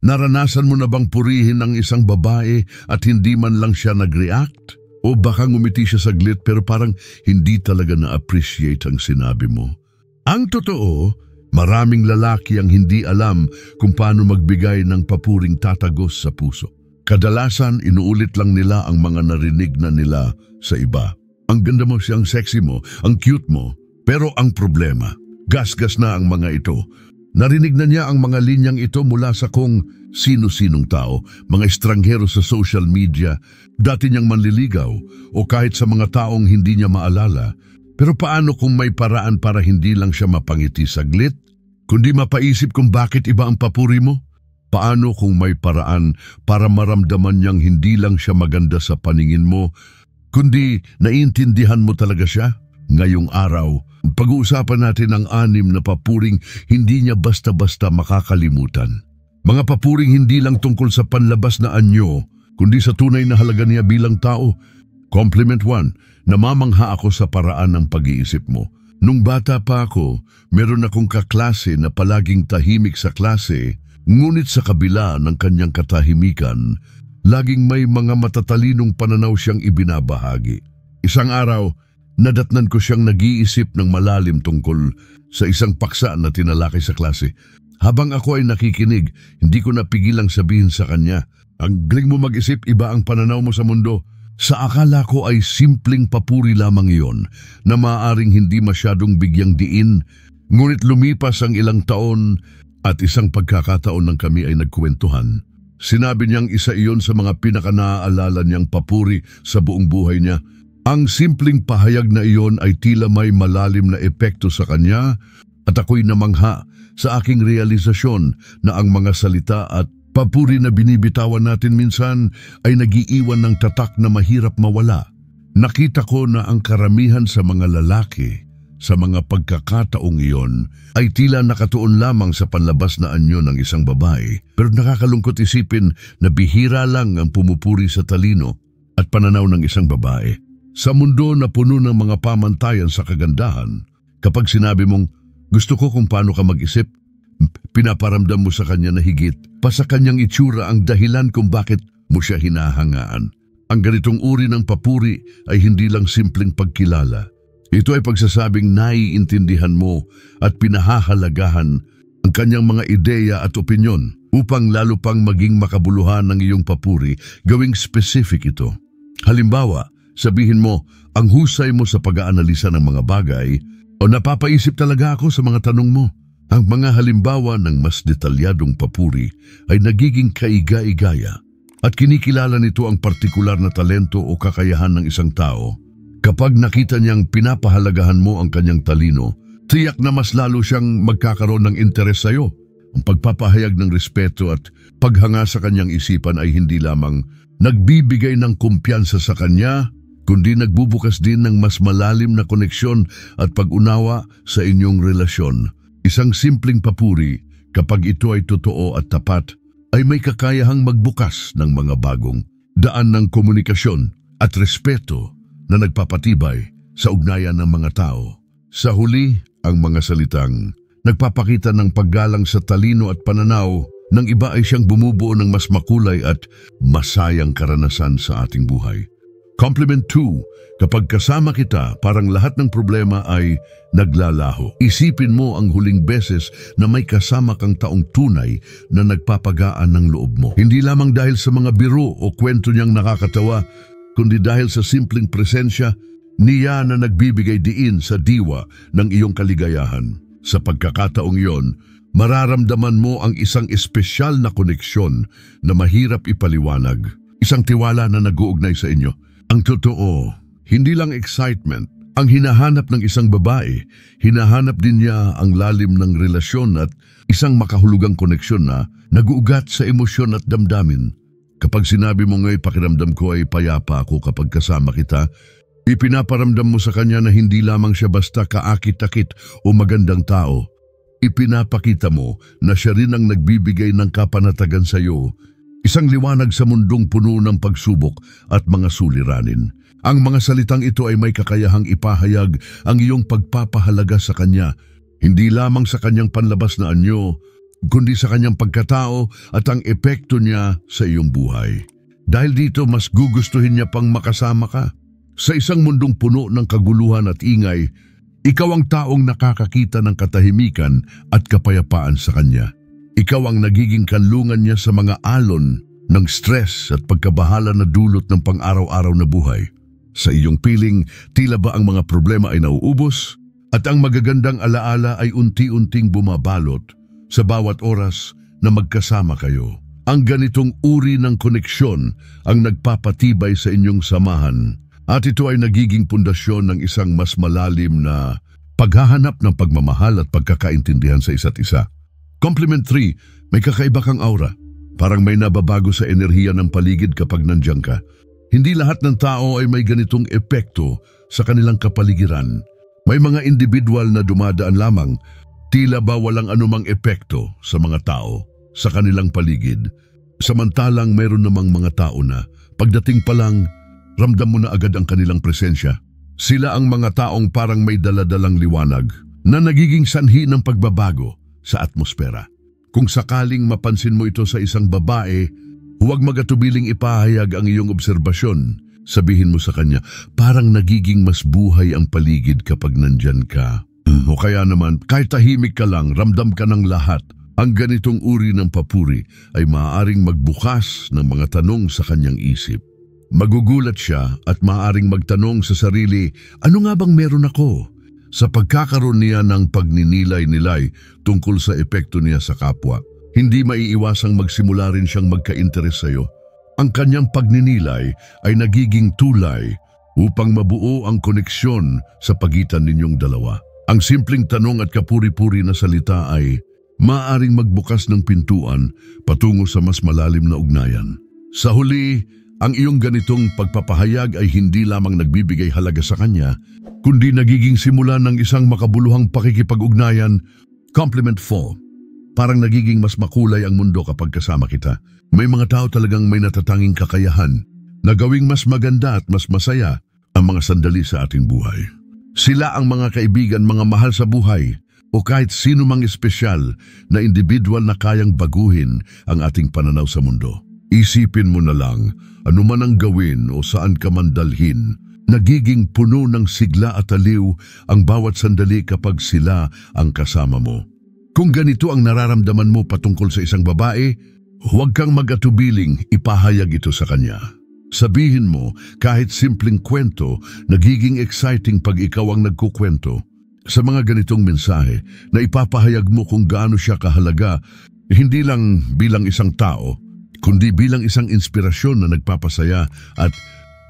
Naranasan mo na bang purihin ang isang babae at hindi man lang siya nag-react? O baka ngumiti siya saglit pero parang hindi talaga na-appreciate ang sinabi mo? Ang totoo, maraming lalaki ang hindi alam kung paano magbigay ng papuring tatagos sa puso. Kadalasan, inuulit lang nila ang mga narinig na nila sa iba. Ang ganda mo, siyang sexy mo, ang cute mo. Pero ang problema, gasgas na ang mga ito. Narinig na niya ang mga linyang ito mula sa kung sino-sinong tao, mga estranghero sa social media, dati niyang manliligaw o kahit sa mga taong hindi niya maalala. Pero paano kung may paraan para hindi lang siya mapangiti saglit, kundi mapaisip kung bakit iba ang papuri mo? Paano kung may paraan para maramdaman niyang hindi lang siya maganda sa paningin mo, kundi naiintindihan mo talaga siya? Ngayong araw, pag-uusapan natin ang 6 na papuring hindi niya basta-basta makakalimutan. Mga papuring hindi lang tungkol sa panlabas na anyo, kundi sa tunay na halaga niya bilang tao. Compliment 1, namamangha ako sa paraan ng pag-iisip mo. Nung bata pa ako, meron akong kaklase na palaging tahimik sa klase, ngunit sa kabila ng kanyang katahimikan, laging may mga matatalinong pananaw siyang ibinabahagi. Isang araw, nadatnan ko siyang nag-iisip ng malalim tungkol sa isang paksa na tinalakay sa klase. Habang ako ay nakikinig, hindi ko napigilang sabihin sa kanya, "Ang galing mo mag-isip, iba ang pananaw mo sa mundo." Sa akala ko ay simpleng papuri lamang iyon na maaaring hindi masyadong bigyang diin, ngunit lumipas ang ilang taon at isang pagkakataon ng kami ay nagkwentuhan. Sinabi niyang isa iyon sa mga pinaka-naaalala niyang papuri sa buong buhay niya. Ang simpleng pahayag na iyon ay tila may malalim na epekto sa kanya at ako'y namangha sa aking realisasyon na ang mga salita at papuri na binibitawan natin minsan ay nag-iiwan ng tatak na mahirap mawala. Nakita ko na ang karamihan sa mga lalaki sa mga pagkakataong iyon ay tila nakatuon lamang sa panlabas na anyo ng isang babae. Pero nakakalungkot isipin na bihira lang ang pumupuri sa talino at pananaw ng isang babae. Sa mundo na puno ng mga pamantayan sa kagandahan, kapag sinabi mong, "Gusto ko kung paano ka mag-isip," pinaparamdam mo sa kanya na higit pa sa kanyang itsura ang dahilan kung bakit mo siya hinahangaan. Ang ganitong uri ng papuri ay hindi lang simpleng pagkilala. Ito ay pagsasabing naiintindihan mo at pinahahalagahan ang kanyang mga ideya at opinyon. Upang lalo pang maging makabuluhan ng iyong papuri, gawing specific ito. Halimbawa, sabihin mo, "Ang husay mo sa pag-aanalisa ng mga bagay," o "Napapaisip talaga ako sa mga tanong mo." Ang mga halimbawa ng mas detalyadong papuri ay nagiging kaiga-igaya at kinikilala nito ang partikular na talento o kakayahan ng isang tao. Kapag nakita niyang pinapahalagahan mo ang kanyang talino, tiyak na mas lalo siyang magkakaroon ng interes sa iyo. Ang pagpapahayag ng respeto at paghanga sa kanyang isipan ay hindi lamang nagbibigay ng kumpiyansa sa kanya, kundi nagbubukas din ng mas malalim na koneksyon at pag-unawa sa inyong relasyon. Isang simpleng papuri, kapag ito ay totoo at tapat, ay may kakayahang magbukas ng mga bagong daan ng komunikasyon at respeto na nagpapatibay sa ugnayan ng mga tao. Sa huli, ang mga salitang nagpapakita ng paggalang sa talino at pananaw ng iba ay siyang bumubuo ng mas makulay at masayang karanasan sa ating buhay. Compliment 2, kapag kasama kita, parang lahat ng problema ay naglalaho. Isipin mo ang huling beses na may kasama kang taong tunay na nagpapagaan ng loob mo. Hindi lamang dahil sa mga biro o kwento niyang nakakatawa, kundi dahil sa simpleng presensya niya na nagbibigay diin sa diwa ng iyong kaligayahan. Sa pagkakataong iyon, mararamdaman mo ang isang espesyal na koneksyon na mahirap ipaliwanag. Isang tiwala na nag-uugnay sa inyo. Ang totoo, hindi lang excitement ang hinahanap ng isang babae, hinahanap din niya ang lalim ng relasyon at isang makahulugang koneksyon na nag-uugat sa emosyon at damdamin. Kapag sinabi mo nga'y pakiramdam ko ay payapa ako kapag kasama kita, ipinaparamdam mo sa kanya na hindi lamang siya basta kaakit-akit o magandang tao. Ipinapakita mo na siya rin ang nagbibigay ng kapanatagan sa iyo, isang liwanag sa mundong puno ng pagsubok at mga suliranin. Ang mga salitang ito ay may kakayahang ipahayag ang iyong pagpapahalaga sa kanya, hindi lamang sa kanyang panlabas na anyo, kundi sa kanyang pagkatao at ang epekto niya sa iyong buhay. Dahil dito, mas gugustuhin niya pang makasama ka. Sa isang mundong puno ng kaguluhan at ingay, ikaw ang taong nakakakita ng katahimikan at kapayapaan sa kanya. Ikaw ang nagiging kanlungan niya sa mga alon ng stress at pagkabahala na dulot ng pang-araw-araw na buhay. Sa iyong piling, tila ba ang mga problema ay nauubos at ang magagandang alaala ay unti-unting bumabalot sa bawat oras na magkasama kayo. Ang ganitong uri ng koneksyon ang nagpapatibay sa inyong samahan at ito ay nagiging pundasyon ng isang mas malalim na paghahanap ng pagmamahal at pagkakaintindihan sa isa't isa. Complement 3, may kakaiba kang aura. Parang may nababago sa enerhiya ng paligid kapag nandiyan ka. Hindi lahat ng tao ay may ganitong epekto sa kanilang kapaligiran. May mga individual na dumadaan lamang, tila ba walang anumang epekto sa mga tao sa kanilang paligid. Samantalang mayroon namang mga tao na pagdating pa lang, ramdam mo na agad ang kanilang presensya. Sila ang mga taong parang may daladalang liwanag na nagiging sanhi ng pagbabago sa atmosfera. Kung sakaling mapansin mo ito sa isang babae, huwag magatubiling ipahayag ang iyong obserbasyon. Sabihin mo sa kanya, parang nagiging mas buhay ang paligid kapag nandyan ka. O kaya naman, kahit tahimik ka lang, ramdam ka ng lahat. Ang ganitong uri ng papuri ay maaaring magbukas ng mga tanong sa kanyang isip. Magugulat siya at maaaring magtanong sa sarili, ano nga bang meron ako? Sa pagkakaroon niya ng pagninilay-nilay tungkol sa epekto niya sa kapwa, hindi maiiwasang magsimula rin siyang magka-interes sa iyo. Ang kanyang pagninilay ay nagiging tulay upang mabuo ang koneksyon sa pagitan ninyong dalawa. Ang simpleng tanong at kapuri-puri na salita ay maaaring magbukas ng pintuan patungo sa mas malalim na ugnayan. Sa huli, ang iyong ganitong pagpapahayag ay hindi lamang nagbibigay halaga sa kanya, kundi nagiging simula ng isang makabuluhang pakikipag-ugnayan. Complement 4. Parang nagiging mas makulay ang mundo kapag kasama kita. May mga tao talagang may natatanging kakayahan na gawing mas maganda at mas masaya ang mga sandali sa ating buhay. Sila ang mga kaibigan, mga mahal sa buhay, o kahit sino mang espesyal na individual na kayang baguhin ang ating pananaw sa mundo. Isipin mo na lang, anuman ang gawin o saan ka man dalhin, nagiging puno ng sigla at aliw ang bawat sandali kapag sila ang kasama mo. Kung ganito ang nararamdaman mo patungkol sa isang babae, huwag kang mag-atubiling ipahayag ito sa kanya. Sabihin mo, kahit simpleng kwento, nagiging exciting pag ikaw ang nagkukwento. Sa mga ganitong mensahe na ipapahayag mo kung gaano siya kahalaga, hindi lang bilang isang tao, kundi bilang isang inspirasyon na nagpapasaya at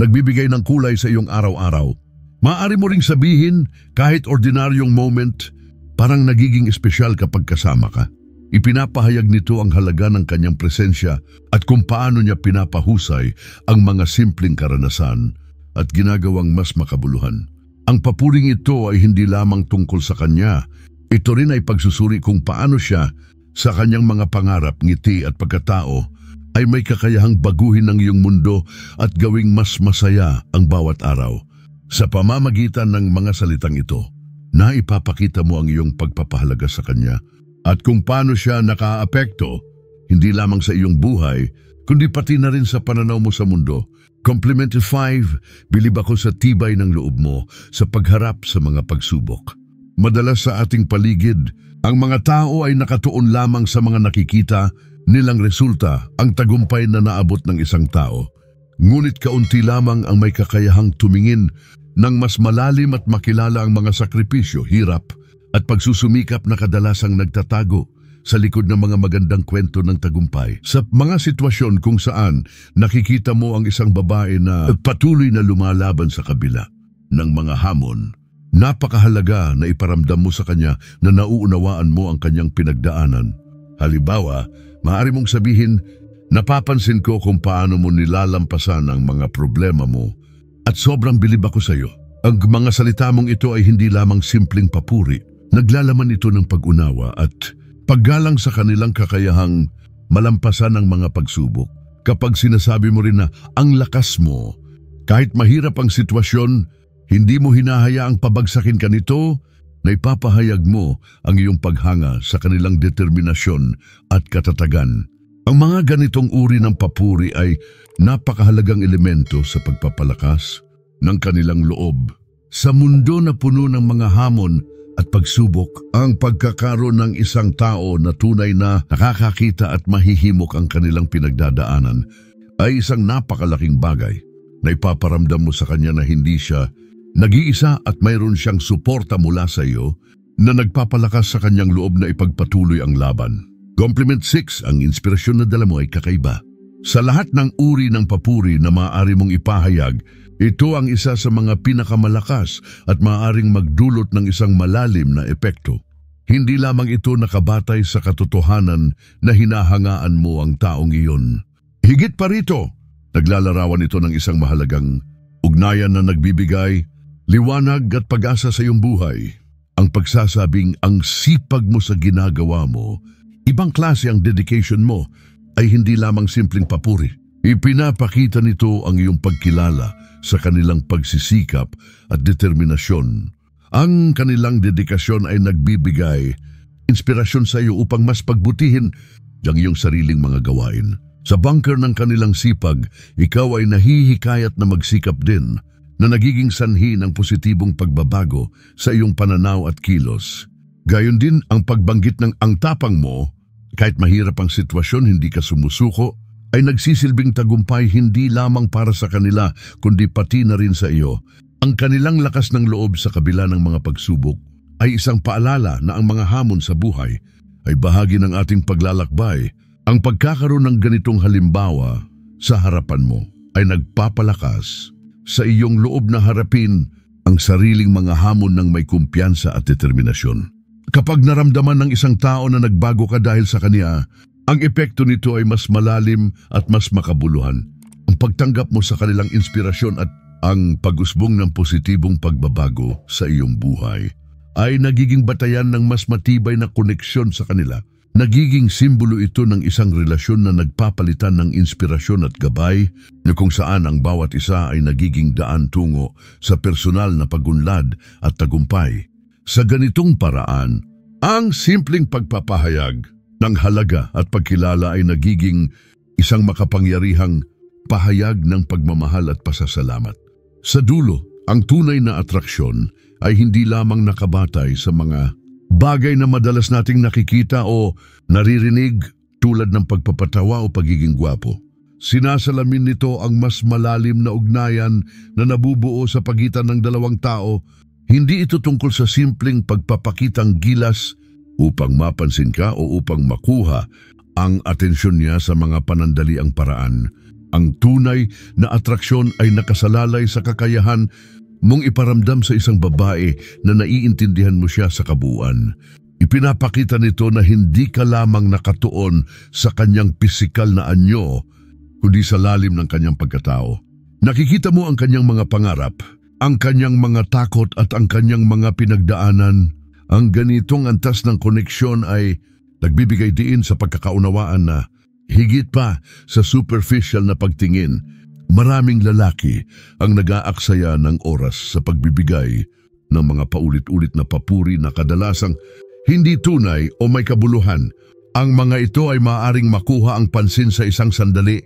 nagbibigay ng kulay sa iyong araw-araw. Maaari mo ring sabihin, kahit ordinaryong moment, parang nagiging espesyal kapag kasama ka. Ipinapahayag nito ang halaga ng kanyang presensya at kung paano niya pinapahusay ang mga simpleng karanasan at ginagawang mas makabuluhan. Ang papuring ito ay hindi lamang tungkol sa kanya. Ito rin ay pagsusuri kung paano siya sa kanyang mga pangarap, ngiti at pagkatao ay may kakayahang baguhin ang iyong mundo at gawing mas masaya ang bawat araw. Sa pamamagitan ng mga salitang ito, naipapakita mo ang iyong pagpapahalaga sa kanya at kung paano siya nakaapekto, hindi lamang sa iyong buhay, kundi pati na rin sa pananaw mo sa mundo. Complement 5, bilib ako sa tibay ng loob mo sa pagharap sa mga pagsubok. Madalas sa ating paligid, ang mga tao ay nakatuon lamang sa mga nakikita nilang resulta, ang tagumpay na naabot ng isang tao. Ngunit kaunti lamang ang may kakayahang tumingin ng mas malalim at makilala ang mga sakripisyo, hirap at pagsusumikap na kadalasang nagtatago sa likod ng mga magandang kwento ng tagumpay. Sa mga sitwasyon kung saan nakikita mo ang isang babae na patuloy na lumalaban sa kabila ng mga hamon, napakahalaga na iparamdam mo sa kanya na nauunawaan mo ang kanyang pinagdaanan. Halimbawa, maaari mong sabihin, napapansin ko kung paano mo nilalampasan ang mga problema mo at sobrang bilib ako sa iyo. Ang mga salita mong ito ay hindi lamang simpleng papuri. Naglalaman ito ng pag-unawa at paggalang sa kanilang kakayahang malampasan ang mga pagsubok. Kapag sinasabi mo rin na ang lakas mo, kahit mahirap ang sitwasyon, hindi mo hinahayaang pabagsakin ka nito, na ipapahayag mo ang iyong paghanga sa kanilang determinasyon at katatagan. Ang mga ganitong uri ng papuri ay napakahalagang elemento sa pagpapalakas ng kanilang loob. Sa mundo na puno ng mga hamon at pagsubok, ang pagkakaroon ng isang tao na tunay na nakakakita at mahihimok ang kanilang pinagdadaanan ay isang napakalaking bagay na ipaparamdam mo sa kanya na hindi siya nag-iisa at mayroon siyang suporta mula sa iyo na nagpapalakas sa kanyang loob na ipagpatuloy ang laban. Compliment 6, ang inspirasyon na dala mo ay kakaiba. Sa lahat ng uri ng papuri na maaari mong ipahayag, ito ang isa sa mga pinakamalakas at maaaring magdulot ng isang malalim na epekto. Hindi lamang ito nakabatay sa katotohanan na hinahangaan mo ang taong iyon. Higit pa rito, naglalarawan ito ng isang mahalagang ugnayan na nagbibigay liwanag at pag-asa sa iyong buhay. Ang pagsasabing ang sipag mo sa ginagawa mo, ibang klase ang dedication mo, ay hindi lamang simpleng papuri. Ipinapakita nito ang iyong pagkilala sa kanilang pagsisikap at determinasyon. Ang kanilang dedikasyon ay nagbibigay inspirasyon sa iyo upang mas pagbutihin ang iyong sariling mga gawain. Sa bunker ng kanilang sipag, ikaw ay nahihikayat na magsikap din na nagiging sanhi ng positibong pagbabago sa iyong pananaw at kilos. Gayon din ang pagbanggit ng ang tapang mo, kahit mahirap ang sitwasyon, hindi ka sumusuko, ay nagsisilbing tagumpay hindi lamang para sa kanila kundi pati na rin sa iyo. Ang kanilang lakas ng loob sa kabila ng mga pagsubok ay isang paalala na ang mga hamon sa buhay ay bahagi ng ating paglalakbay. Ang pagkakaroon ng ganitong halimbawa sa harapan mo ay nagpapalakas sa iyong loob na harapin ang sariling mga hamon ng may kumpiyansa at determinasyon. Kapag naramdaman ng isang tao na nagbago ka dahil sa kanya, ang epekto nito ay mas malalim at mas makabuluhan. Ang pagtanggap mo sa kanilang inspirasyon at ang pag-usbong ng positibong pagbabago sa iyong buhay ay nagiging batayan ng mas matibay na koneksyon sa kanila. Nagiging simbolo ito ng isang relasyon na nagpapalitan ng inspirasyon at gabay na kung saan ang bawat isa ay nagiging daan tungo sa personal na pagunlad at tagumpay. Sa ganitong paraan, ang simpleng pagpapahayag ng halaga at pagkilala ay nagiging isang makapangyarihang pahayag ng pagmamahal at pasasalamat. Sa dulo, ang tunay na atraksyon ay hindi lamang nakabatay sa mga bagay na madalas nating nakikita o naririnig tulad ng pagpapatawa o pagiging gwapo. Sinasalamin nito ang mas malalim na ugnayan na nabubuo sa pagitan ng dalawang tao. Hindi ito tungkol sa simpleng pagpapakitang gilas upang mapansin ka o upang makuha ang atensyon niya sa mga panandaliang paraan. Ang tunay na atraksyon ay nakasalalay sa kakayahan mong iparamdam sa isang babae na naiintindihan mo siya sa kabuuan. Ipinapakita nito na hindi ka lamang nakatuon sa kanyang pisikal na anyo, kundi sa lalim ng kanyang pagkatao. Nakikita mo ang kanyang mga pangarap, ang kanyang mga takot at ang kanyang mga pinagdaanan. Ang ganitong antas ng koneksyon ay nagbibigay diin sa pagkakaunawaan na higit pa sa superficial na pagtingin. Maraming lalaki ang nag-aaksaya ng oras sa pagbibigay ng mga paulit-ulit na papuri na kadalasang hindi tunay o may kabuluhan. Ang mga ito ay maaaring makuha ang pansin sa isang sandali,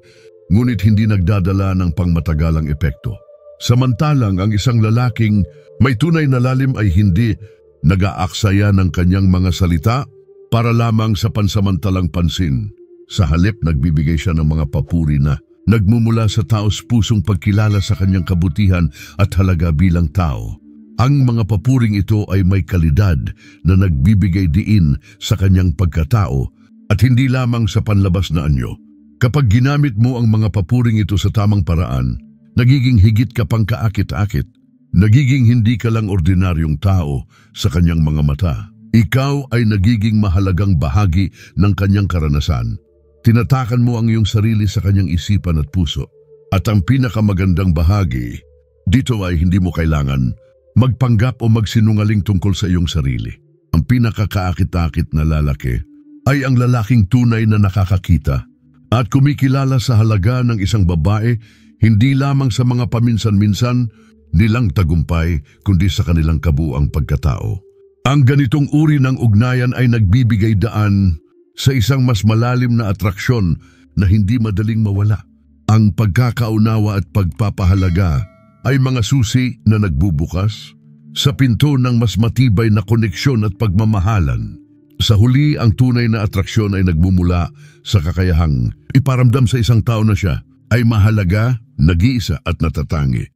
ngunit hindi nagdadala ng pangmatagalang epekto. Samantalang ang isang lalaking may tunay na lalim ay hindi nag-aaksaya ng kanyang mga salita para lamang sa pansamantalang pansin. Sa halip, nagbibigay siya ng mga papuri na nagmumula sa taos pusong pagkilala sa kanyang kabutihan at halaga bilang tao. Ang mga papuring ito ay may kalidad na nagbibigay diin sa kanyang pagkatao at hindi lamang sa panlabas na anyo. Kapag ginamit mo ang mga papuring ito sa tamang paraan, nagiging higit ka pang kaakit-akit. Nagiging hindi ka lang ordinaryong tao sa kanyang mga mata. Ikaw ay nagiging mahalagang bahagi ng kanyang karanasan. Tinatakan mo ang iyong sarili sa kanyang isipan at puso. At ang pinakamagandang bahagi, dito ay hindi mo kailangan magpanggap o magsinungaling tungkol sa iyong sarili. Ang pinakakaakit-akit na lalaki ay ang lalaking tunay na nakakakita at kumikilala sa halaga ng isang babae hindi lamang sa mga paminsan-minsan nilang tagumpay kundi sa kanilang kabuuang pagkatao. Ang ganitong uri ng ugnayan ay nagbibigay daan sa isang mas malalim na atraksyon na hindi madaling mawala. Ang pagkakaunawa at pagpapahalaga ay mga susi na nagbubukas sa pinto ng mas matibay na koneksyon at pagmamahalan. Sa huli, ang tunay na atraksyon ay nagmumula sa kakayahang iparamdam sa isang tao na siya ay mahalaga, nag-iisa at natatangi.